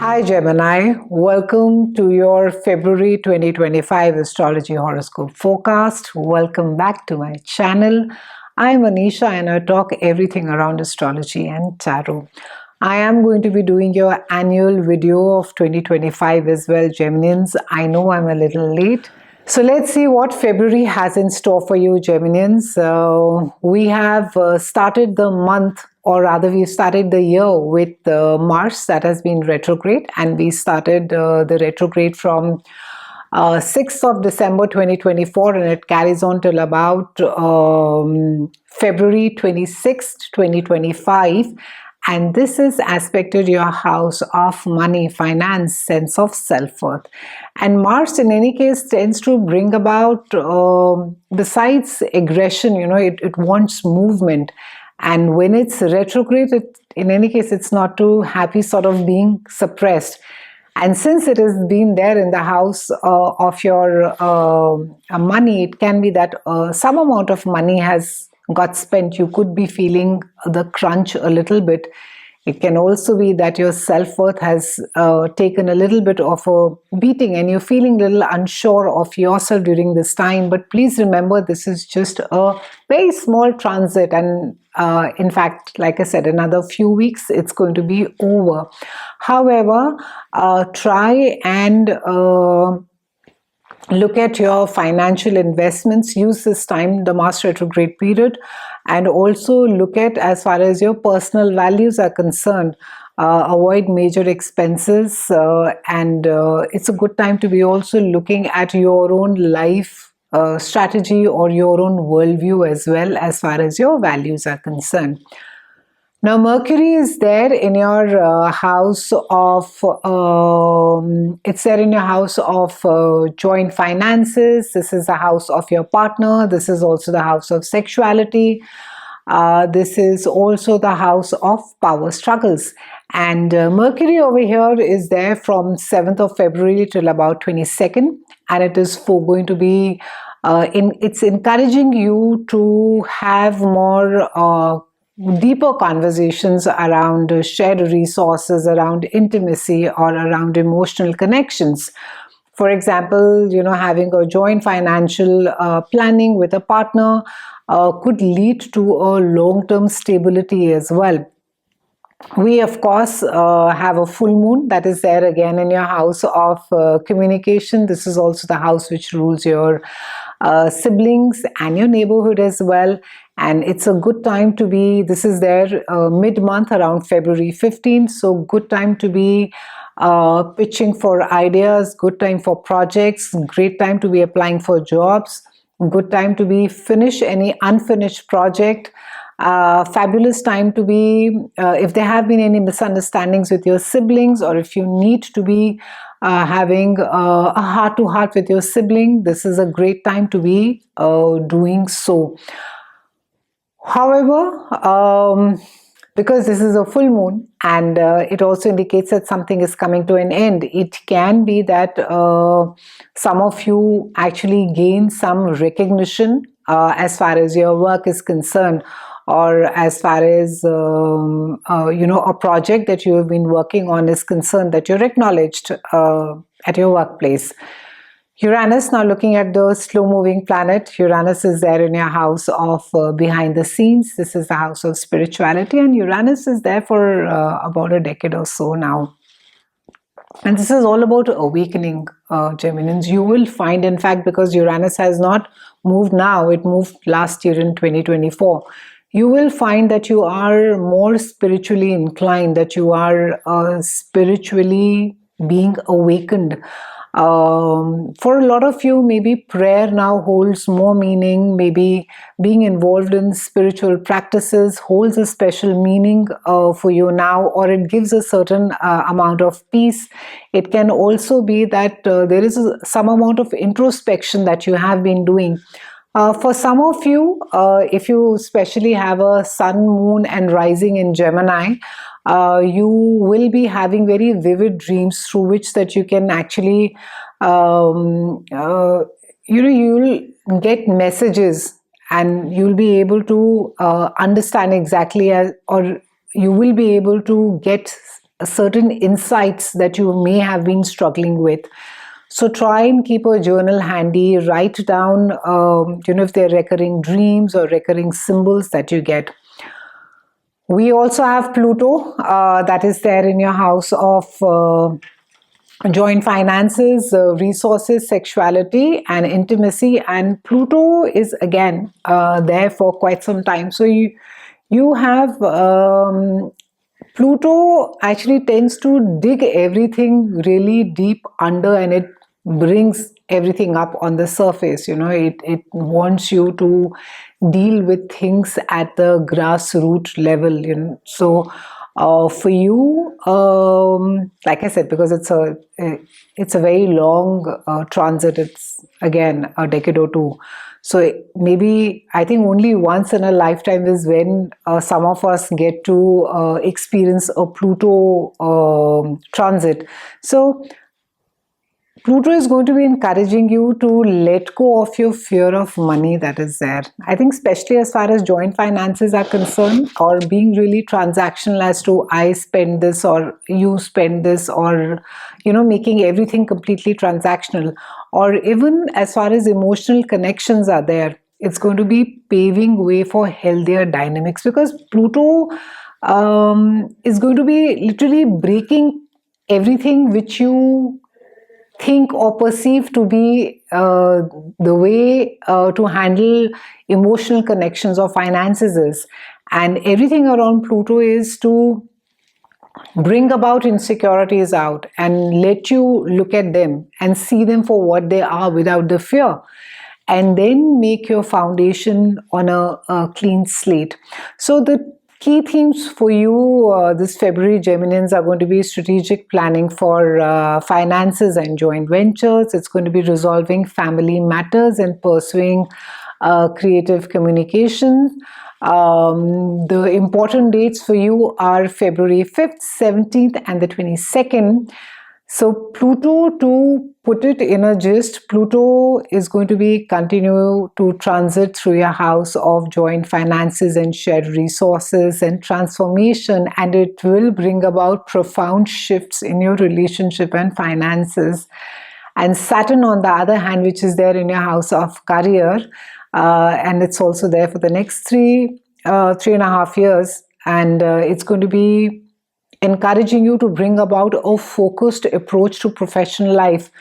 Hi Gemini, welcome to your February 2025 Astrology Horoscope forecast. Welcome back to my channel. I'm Anisha and I talk everything around astrology and tarot. I am going to be doing your annual video of 2025 as well, Geminians. I know I'm a little late. So let's see what February has in store for you, Geminians. We have started the month, or rather we started the year with Mars that has been retrograde, and we started the retrograde from 6th of December 2024, and it carries on till about February 26th, 2025. And this is aspected your house of money, finance, sense of self-worth. And Mars, in any case, tends to bring about, besides aggression, it wants movement. And when it's retrograde, in any case, it's not too happy sort of being suppressed. And since it has been there in the house of your money, it can be that some amount of money has got spent. You could be feeling the crunch a little bit. It can also be that your self-worth has taken a little bit of a beating and you're feeling a little unsure of yourself during this time. But please remember, this is just a very small transit. And in fact, like I said, another few weeks, it's going to be over. However, try and look at your financial investments. Use this time, the Mars retrograde period, and also look at as far as your personal values are concerned. Avoid major expenses, and it's a good time to be also looking at your own life strategy or your own worldview as well as far as your values are concerned. Now, Mercury is there in your house of, it's there in your house of joint finances. This is the house of your partner. This is also the house of sexuality. This is also the house of power struggles. And Mercury over here is there from 7th of February till about 22nd. And it is going to be, it's encouraging you to have more deeper conversations around shared resources, around intimacy, or around emotional connections. For example, having a joint financial planning with a partner could lead to a long-term stability as well. We, of course, have a full moon that is there again in your house of communication. This is also the house which rules your siblings and your neighborhood as well. And it's a good time to be, this is there mid-month around February 15th. So good time to be pitching for ideas, good time for projects, great time to be applying for jobs, good time to be finish any unfinished project. Fabulous time to be, if there have been any misunderstandings with your siblings, or if you need to be having a heart-to-heart with your sibling, this is a great time to be doing so. However, because this is a full moon and it also indicates that something is coming to an end, it can be that some of you actually gain some recognition as far as your work is concerned, or as far as a project that you have been working on is concerned, that you're acknowledged at your workplace. Uranus, now looking at the slow-moving planet, Uranus is there in your house of behind the scenes. This is the house of spirituality, and Uranus is there for about a decade or so now. And this is all about awakening, Geminians. You will find, in fact, because Uranus has not moved now, it moved last year in 2024. You will find that you are more spiritually inclined, that you are spiritually being awakened. For a lot of you, maybe prayer now holds more meaning. Maybe being involved in spiritual practices holds a special meaning for you now, or it gives a certain amount of peace. It can also be that there is some amount of introspection that you have been doing. For some of you, if you especially have a sun, moon, and rising in Gemini, you will be having very vivid dreams through which that you can actually, you'll get messages and you'll be able to understand exactly, or you will be able to get certain insights that you may have been struggling with. So try and keep a journal handy, write down, if there are recurring dreams or recurring symbols that you get. We also have Pluto, that is there in your house of joint finances, resources, sexuality, and intimacy. And Pluto is again there for quite some time. So you have Pluto actually tends to dig everything really deep under, and it brings everything up on the surface. It wants you to deal with things at the grassroots level. So for you, like I said, because it's a very long transit. It's again a decade or two. So maybe I think only once in a lifetime is when some of us get to experience a Pluto transit. So Pluto is going to be encouraging you to let go of your fear of money that is there. I think especially as far as joint finances are concerned, or being really transactional as to I spend this or you spend this, or making everything completely transactional, or even as far as emotional connections are there, it's going to be paving way for healthier dynamics, because Pluto is going to be literally breaking everything which you think or perceive to be the way to handle emotional connections or finances is. And everything around Pluto is to bring about insecurities out and let you look at them and see them for what they are without the fear, and then make your foundation on a clean slate. So the key themes for you this February, Geminians, are going to be strategic planning for finances and joint ventures. It's going to be resolving family matters and pursuing creative communication. The important dates for you are February 5th, 17th, and the 22nd. So Pluto, to put it in a gist, Pluto is going to be continue to transit through your house of joint finances and shared resources and transformation, and it will bring about profound shifts in your relationship and finances. And Saturn, on the other hand, which is there in your house of career, and it's also there for the next 3.5 years, and it's going to be encouraging you to bring about a focused approach to professional life.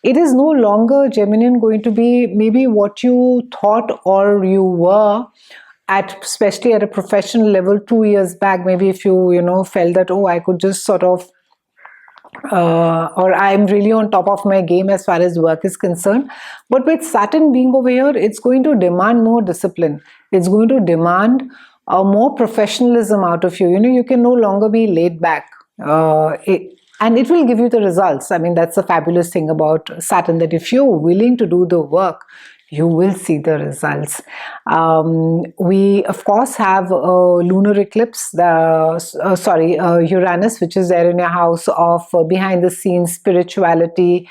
It is no longer, Geminian, going to be maybe what you thought or you were at, especially at a professional level 2 years back. Maybe if you felt that, oh, I could just sort of or I'm really on top of my game as far as work is concerned. But with Saturn being over here, it's going to demand more discipline. It's going to demand more professionalism out of you. You can no longer be laid back. And it will give you the results. I mean, that's the fabulous thing about Saturn, that if you're willing to do the work, you will see the results. We, of course, have a lunar eclipse, Uranus, which is there in your house of behind the scenes spirituality,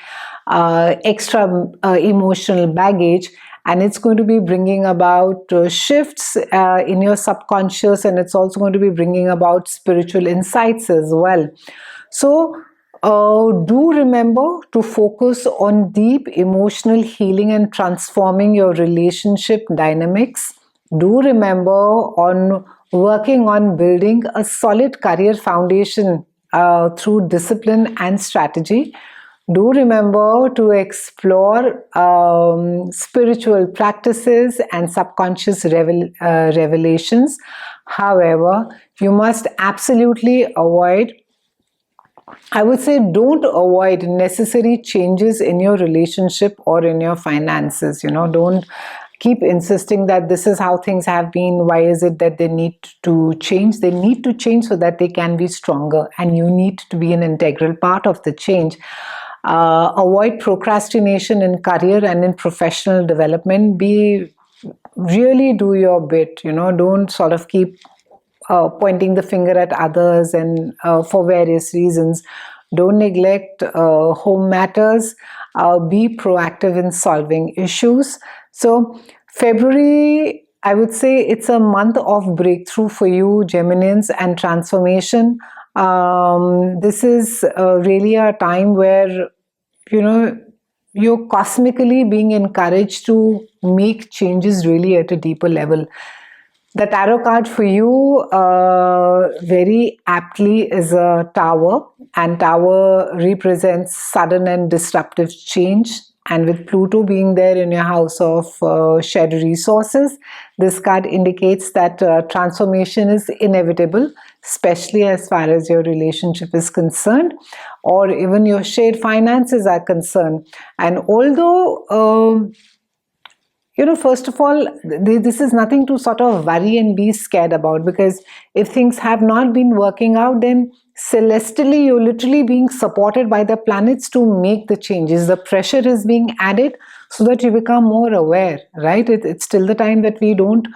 extra emotional baggage. And it's going to be bringing about shifts in your subconscious, and it's also going to be bringing about spiritual insights as well. So do remember to focus on deep emotional healing and transforming your relationship dynamics. Do remember on working on building a solid career foundation through discipline and strategy. Do remember to explore spiritual practices and subconscious revelations. However, you must absolutely avoid, I would say, don't avoid necessary changes in your relationship or in your finances. Don't keep insisting that this is how things have been. Why is it that they need to change? They need to change so that they can be stronger, and you need to be an integral part of the change. Avoid procrastination in career and in professional development. Really do your bit. Don't sort of keep pointing the finger at others and for various reasons. Don't neglect home matters. Be proactive in solving issues. So February, I would say it's a month of breakthrough for you, Geminians, and transformation. This is really a time where, you know, you're cosmically being encouraged to make changes really at a deeper level. The tarot card for you very aptly is a tower, and tower represents sudden and disruptive change. And with Pluto being there in your house of shared resources, this card indicates that transformation is inevitable, especially as far as your relationship is concerned, or even your shared finances are concerned. And although first of all, this is nothing to sort of worry and be scared about, because if things have not been working out, then celestially you're literally being supported by the planets to make the changes. The pressure is being added so that you become more aware, right? It's still the time that we don't.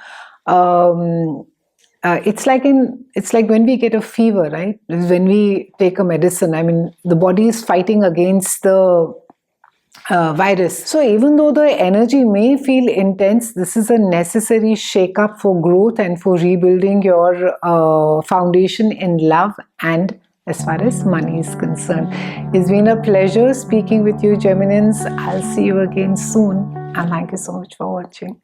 It's like when we get a fever, right? When we take a medicine, I mean, the body is fighting against the virus. So even though the energy may feel intense, this is a necessary shake-up for growth and for rebuilding your foundation in love and as far as money is concerned. It's been a pleasure speaking with you, Geminians. I'll see you again soon, and thank you so much for watching.